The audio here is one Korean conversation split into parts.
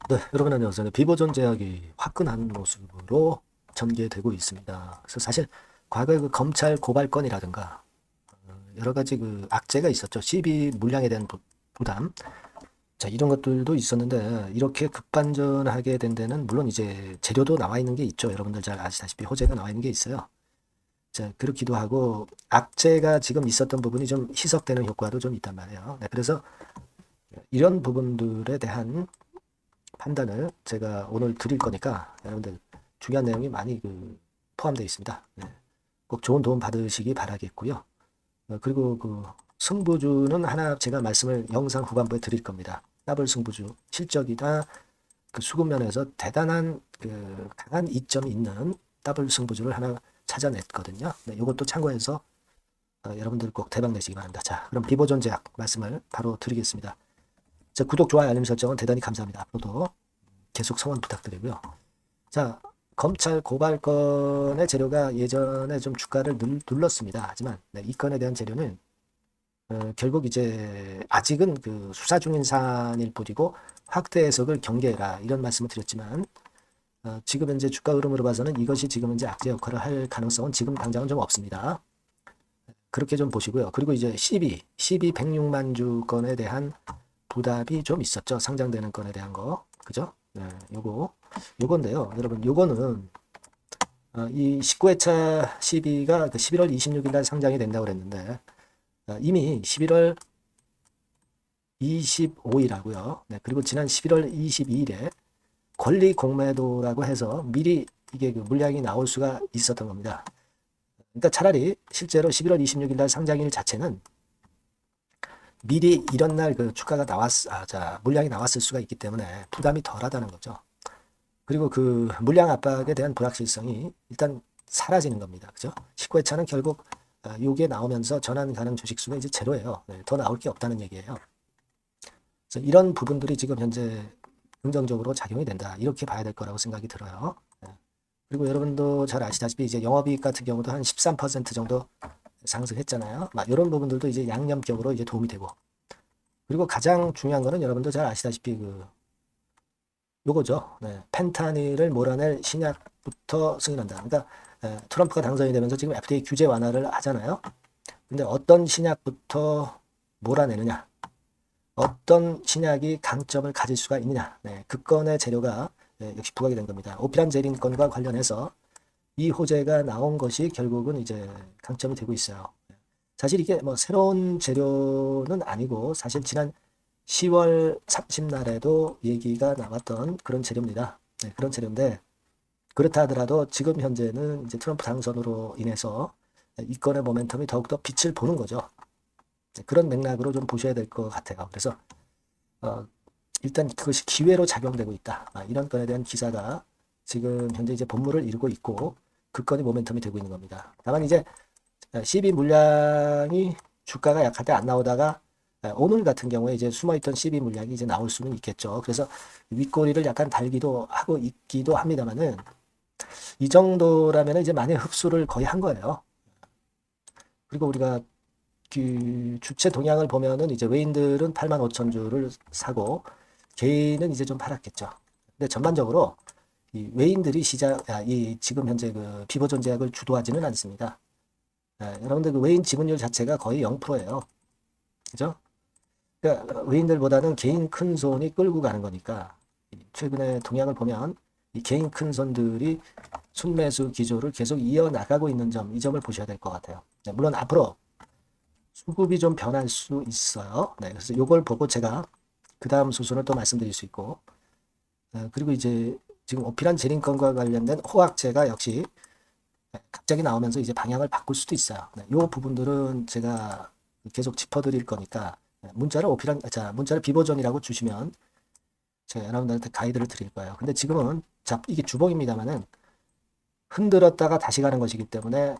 네, 여러분 안녕하세요. 비보존 제약이 화끈한 모습으로 전개되고 있습니다. 그래서 사실 과거에 그 검찰 고발건이라든가 여러 가지 그 악재가 있었죠. 시비 물량에 대한 부담. 자, 이런 것들도 있었는데 이렇게 급반전하게 된 데는 물론 이제 재료도 나와 있는 게 있죠. 여러분들 잘 아시다시피 호재가 나와 있는 게 있어요. 자, 그렇기도 하고 악재가 지금 있었던 부분이 좀 희석되는 효과도 좀 있단 말이에요. 네, 그래서 이런 부분들에 대한 판단을 제가 오늘 드릴 거니까 여러분들 중요한 내용이 많이 포함되어 있습니다. 네. 꼭 좋은 도움 받으시기 바라겠고요. 그리고 그 승부주는 하나 제가 말씀을 영상 후반부에 드릴 겁니다. 더블 승부주 실적이나 그 수급면에서 대단한 그 강한 이점이 있는 더블 승부주를 하나 찾아냈거든요. 네, 이것도 참고해서 여러분들 꼭 대박 내시기 바랍니다. 자, 그럼 비보존 제약 말씀을 바로 드리겠습니다. 자, 구독, 좋아요, 알림 설정은 대단히 감사합니다. 앞으로도 계속 성원 부탁드리고요. 자, 검찰 고발건의 재료가 예전에 좀 주가를 눌렀습니다. 하지만 네, 이 건에 대한 재료는 결국 이제 아직은 그 수사 중인 사안일 뿐이고 확대 해석을 경계해라 이런 말씀을 드렸지만 지금 현재 주가 흐름으로 봐서는 이것이 지금 현재 악재 역할을 할 가능성은 지금 당장은 좀 없습니다. 그렇게 좀 보시고요. 그리고 이제 CB 106만 주 건에 대한 부담이 좀 있었죠. 상장되는 건에 대한 거. 그죠? 네, 요건데요. 여러분, 요거는 이 19회차 CB가 그 11월 26일 날 상장이 된다고 그랬는데 이미 11월 25일하고요. 네, 그리고 지난 11월 22일에 권리 공매도라고 해서 미리 이게 그 물량이 나올 수가 있었던 겁니다. 그러니까 차라리 실제로 11월 26일 날 상장일 자체는 미리 이런 날 그 주가가 물량이 나왔을 수가 있기 때문에 부담이 덜하다는 거죠. 그리고 그 물량 압박에 대한 불확실성이 일단 사라지는 겁니다. 그죠? 19회차는 결국 요게 나오면서 전환 가능 주식수가 이제 제로예요. 네, 더 나올 게 없다는 얘기예요. 그래서 이런 부분들이 지금 현재 긍정적으로 작용이 된다. 이렇게 봐야 될 거라고 생각이 들어요. 네. 그리고 여러분도 잘 아시다시피 이제 영업이익 같은 경우도 한 13% 정도 상승했잖아요. 이런 부분들도 이제 양념격으로 이제 도움이 되고. 그리고 가장 중요한 거는 여러분도 잘 아시다시피 요거죠. 네. 펜타닐을 몰아낼 신약부터 승인한다. 그러니까 트럼프가 당선이 되면서 지금 FDA 규제 완화를 하잖아요. 근데 어떤 신약부터 몰아내느냐, 어떤 신약이 강점을 가질 수가 있느냐, 네. 그 건의 재료가 역시 부각이 된 겁니다. 오피란제린 건과 관련해서 이 호재가 나온 것이 결국은 이제 강점이 되고 있어요. 사실 이게 뭐 새로운 재료는 아니고 사실 지난 10월 30날에도 얘기가 나왔던 그런 재료입니다. 네, 그런 재료인데 그렇다 하더라도 지금 현재는 이제 트럼프 당선으로 인해서 이 건의 모멘텀이 더욱더 빛을 보는 거죠. 네, 그런 맥락으로 좀 보셔야 될 것 같아요. 그래서 일단 그것이 기회로 작용되고 있다. 이런 건에 대한 기사가 지금 현재 이제 본물을 이루고 있고 그 건이 모멘텀이 되고 있는 겁니다. 다만 이제 CB 물량이 주가가 약할 때 안 나오다가 오늘 같은 경우에 이제 숨어있던 CB 물량이 이제 나올 수는 있겠죠. 그래서 윗꼬리를 약간 달기도 하고 있기도 합니다만은 이 정도라면 이제 많이 흡수를 거의 한 거예요. 그리고 우리가 그 주체 동향을 보면은 이제 외인들은 8만 5천 주를 사고 개인은 이제 좀 팔았겠죠. 근데 전반적으로 이 외인들이 지금 현재 그 비보존 제약을 주도하지는 않습니다. 여러분들 그 외인 지분율 자체가 거의 0%예요. 그죠? 그러니까 외인들보다는 개인 큰 손이 끌고 가는 거니까 최근에 동향을 보면 이 개인 큰 손들이 순매수 기조를 계속 이어나가고 있는 점, 이 점을 보셔야 될 것 같아요. 네, 물론 앞으로 수급이 좀 변할 수 있어요. 네, 그래서 이걸 보고 제가 그 다음 수순을 또 말씀드릴 수 있고 그리고 이제 지금 오피란 제린건과 관련된 호학제가 역시 갑자기 나오면서 이제 방향을 바꿀 수도 있어요. 이 부분들은 제가 계속 짚어드릴 거니까 문자를 비보존이라고 주시면 제가 여러분들한테 가이드를 드릴 거예요. 근데 지금은 이게 주봉입니다만은 흔들었다가 다시 가는 것이기 때문에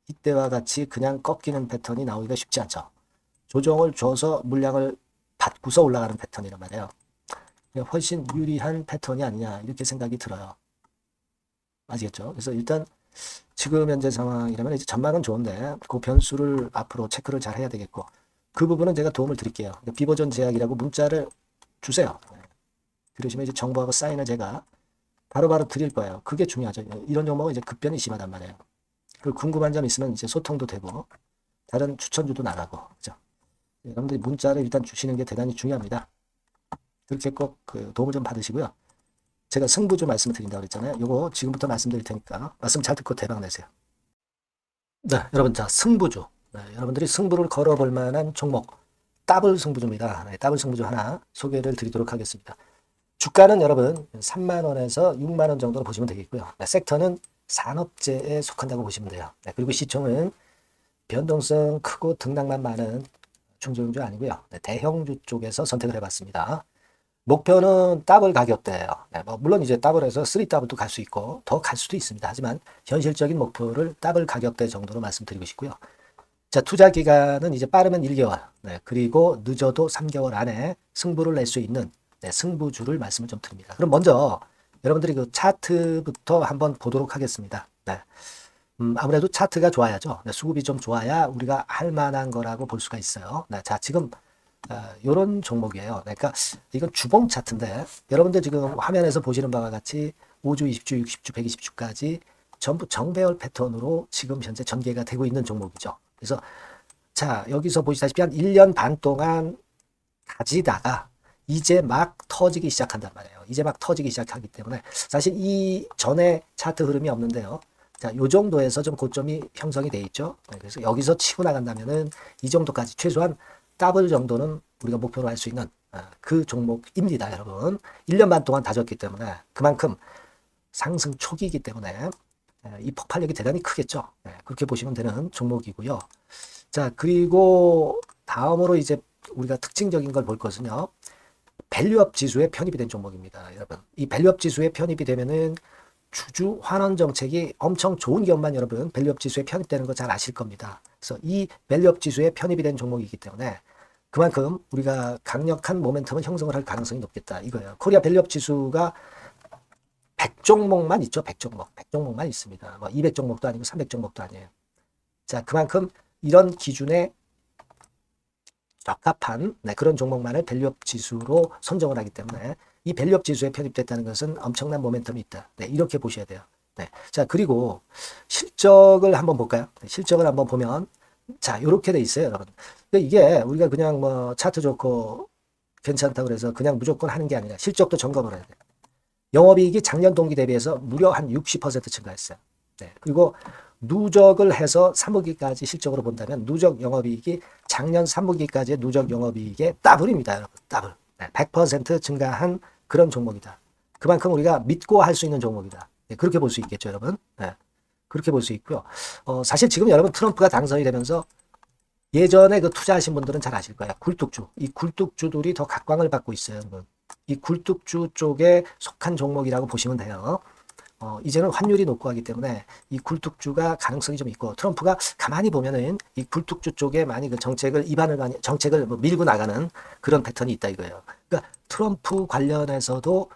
이때와 같이 그냥 꺾이는 패턴이 나오기가 쉽지 않죠. 조정을 줘서 물량을 받고서 올라가는 패턴이란 말이에요. 훨씬 유리한 패턴이 아니냐 이렇게 생각이 들어요. 아시겠죠? 그래서 일단 지금 현재 상황이라면 이제 전망은 좋은데 그 변수를 앞으로 체크를 잘 해야 되겠고 그 부분은 제가 도움을 드릴게요. 비보존 제약이라고 문자를 주세요. 그러시면 이제 정보하고 사인을 제가 바로바로 드릴 거예요. 그게 중요하죠. 이런 종목은 이제 급변이 심하단 말이에요. 그리고 궁금한 점 있으면 이제 소통도 되고 다른 추천주도 나가고 그죠. 여러분들이 문자를 일단 주시는 게 대단히 중요합니다. 그렇게 꼭 그 도움을 좀 받으시고요. 제가 승부주 말씀을 드린다고 그랬잖아요. 요거 지금부터 말씀드릴 테니까 말씀 잘 듣고 대박 내세요. 네, 여러분 자 승부주. 네, 여러분들이 승부를 걸어볼 만한 종목 더블 승부주입니다. 네, 더블 승부주 하나 소개를 드리도록 하겠습니다. 주가는 여러분 3만 원에서 6만 원 정도로 보시면 되겠고요. 네, 섹터는 산업재에 속한다고 보시면 돼요. 네, 그리고 시총은 변동성 크고 등락만 많은 중소형주 아니고요. 네, 대형주 쪽에서 선택을 해봤습니다. 목표는 더블 가격대예요. 네, 뭐 물론 이제 더블에서 3더블도 갈 수 있고 더 갈 수도 있습니다. 하지만 현실적인 목표를 더블 가격대 정도로 말씀드리고 싶고요. 자, 투자 기간은 이제 빠르면 1개월, 네, 그리고 늦어도 3개월 안에 승부를 낼 수 있는 네, 승부주를 말씀을 좀 드립니다. 그럼 먼저 여러분들이 그 차트부터 한번 보도록 하겠습니다. 네. 아무래도 차트가 좋아야죠. 네, 수급이 좀 좋아야 우리가 할 만한 거라고 볼 수가 있어요. 네, 자, 지금 요런 종목이에요. 그러니까 이건 주봉 차트인데 여러분들 지금 화면에서 보시는 바와 같이 5주, 20주, 60주, 120주까지 전부 정배열 패턴으로 지금 현재 전개가 되고 있는 종목이죠. 그래서 자, 여기서 보시다시피 한 1년 반 동안 가지다가 이제 막 터지기 시작한단 말이에요. 이제 막 터지기 시작하기 때문에 사실 이 전에 차트 흐름이 없는데요. 자, 요 정도에서 좀 고점이 형성이 돼 있죠. 그래서 여기서 치고 나간다면은 이 정도까지 최소한 더블 정도는 우리가 목표로 할 수 있는 그 종목입니다, 여러분. 1년 반 동안 다졌기 때문에 그만큼 상승 초기이기 때문에 이 폭발력이 대단히 크겠죠. 그렇게 보시면 되는 종목이고요. 자, 그리고 다음으로 이제 우리가 특징적인 걸 볼 것은요. 밸류업 지수에 편입이 된 종목입니다, 여러분. 이 밸류업 지수에 편입이 되면은 주주 환원 정책이 엄청 좋은 기업만 여러분 밸류업 지수에 편입되는 거 잘 아실 겁니다. 그래서 이 밸류업 지수에 편입이 된 종목이기 때문에 그만큼 우리가 강력한 모멘텀을 형성을 할 가능성이 높겠다 이거예요. 코리아 밸류업 지수가 100종목만 있죠. 100종목. 100종목만 있습니다. 뭐 200종목도 아니고 300종목도 아니에요. 자, 그만큼 이런 기준에 적합한 그런 종목만을 밸류업 지수로 선정을 하기 때문에 이 밸류업 지수에 편입됐다는 것은 엄청난 모멘텀이 있다. 네, 이렇게 보셔야 돼요. 네. 자, 그리고 실적을 한번 볼까요? 네, 실적을 한번 보면 자, 이렇게 돼 있어요, 여러분. 근데 이게 우리가 그냥 뭐 차트 좋고 괜찮다고 그래서 그냥 무조건 하는 게 아니라 실적도 점검을 해야 돼요. 영업이익이 작년 동기 대비해서 무려 한 60% 증가했어요. 네. 그리고 누적을 해서 3분기까지 실적으로 본다면 누적 영업이익이 작년 3분기까지의 누적 영업이익의 더블입니다, 여러분. 더블. 네. 100% 증가한 그런 종목이다. 그만큼 우리가 믿고 할 수 있는 종목이다. 네. 그렇게 볼 수 있겠죠, 여러분. 네. 그렇게 볼 수 있고요. 사실 지금 여러분 트럼프가 당선이 되면서 예전에 그 투자하신 분들은 잘 아실 거예요. 굴뚝주. 이 굴뚝주들이 더 각광을 받고 있어요, 여러분. 이 굴뚝주 쪽에 속한 종목이라고 보시면 돼요. 이제는 환율이 높고 하기 때문에 이 굴뚝주가 가능성이 좀 있고 트럼프가 가만히 보면은 이 굴뚝주 쪽에 많이 그 정책을 정책을 뭐 밀고 나가는 그런 패턴이 있다 이거예요. 그러니까 트럼프 관련해서도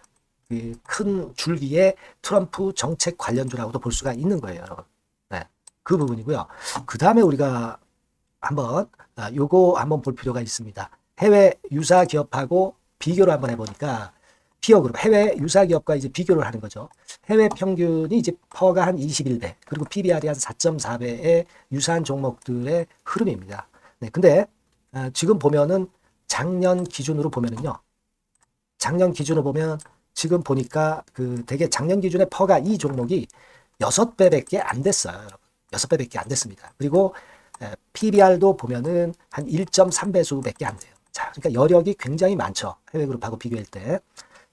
그 큰 줄기에 트럼프 정책 관련주라고도 볼 수가 있는 거예요, 여러분. 네, 그 부분이고요. 그 다음에 우리가 한번 요거 한번 볼 필요가 있습니다. 해외 유사 기업하고 비교를 한번 해보니까 피어그룹 해외 유사 기업과 이제 비교를 하는 거죠. 해외 평균이 이제 퍼가 한 21배 그리고 PBR이 한 4.4배의 유사한 종목들의 흐름입니다. 네, 근데 지금 보면은 작년 기준으로 보면은요. 작년 기준으로 보면 지금 보니까 그 되게 작년 기준에 퍼가 이 종목이 6배밖에 안 됐어요, 여러분. 6배밖에 안 됐습니다. 그리고 PBR도 보면은 한 1.3배수밖에 안 돼요. 자, 그러니까 여력이 굉장히 많죠. 해외 그룹하고 비교할 때.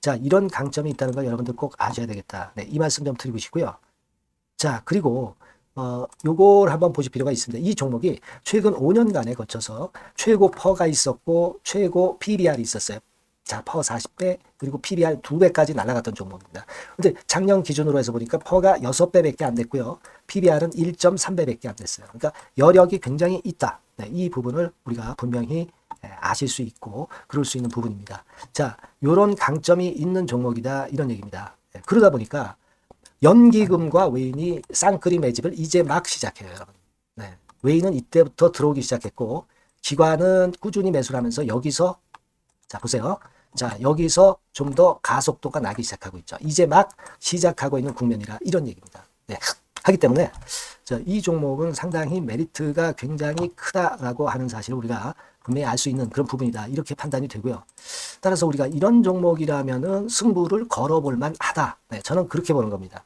자, 이런 강점이 있다는 걸 여러분들 꼭 아셔야 되겠다. 네, 이 말씀 좀 드리고 싶고요. 자, 그리고 요걸 한번 보실 필요가 있습니다. 이 종목이 최근 5년간에 거쳐서 최고 퍼가 있었고 최고 PBR이 있었어요. 자, 퍼 40배 그리고 PBR 2배까지 날아갔던 종목입니다. 근데 작년 기준으로 해서 보니까 퍼가 6배밖에 안 됐고요. PBR은 1.3배밖에 안 됐어요. 그러니까 여력이 굉장히 있다. 네, 이 부분을 우리가 분명히 아실 수 있고 그럴 수 있는 부분입니다. 자, 요런 강점이 있는 종목이다 이런 얘기입니다. 그러다 보니까 연기금과 외인이 쌍끌이 매집을 이제 막 시작해요, 여러분. 네, 외인은 이때부터 들어오기 시작했고 기관은 꾸준히 매수를 하면서 여기서 자, 보세요. 자, 여기서 좀 더 가속도가 나기 시작하고 있죠. 이제 막 시작하고 있는 국면이라 이런 얘기입니다. 네. 하기 때문에 자, 이 종목은 상당히 메리트가 굉장히 크다라고 하는 사실을 우리가 분명히 알 수 있는 그런 부분이다. 이렇게 판단이 되고요. 따라서 우리가 이런 종목이라면은 승부를 걸어볼 만하다. 네, 저는 그렇게 보는 겁니다.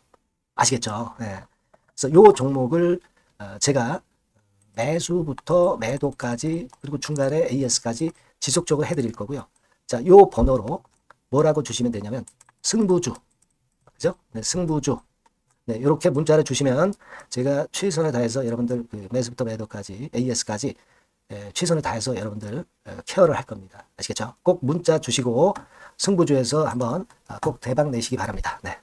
아시겠죠? 네. 그래서 이 종목을 제가 매수부터 매도까지 그리고 중간에 AS까지 지속적으로 해드릴 거고요. 자, 요 번호로 뭐라고 주시면 되냐면 승부주, 그죠? 네, 승부주. 네, 이렇게 문자를 주시면 제가 최선을 다해서 여러분들 그 매수부터 매도까지 AS까지 최선을 다해서 여러분들 케어를 할 겁니다. 아시겠죠? 꼭 문자 주시고 승부주에서 한번 꼭 대박 내시기 바랍니다. 네.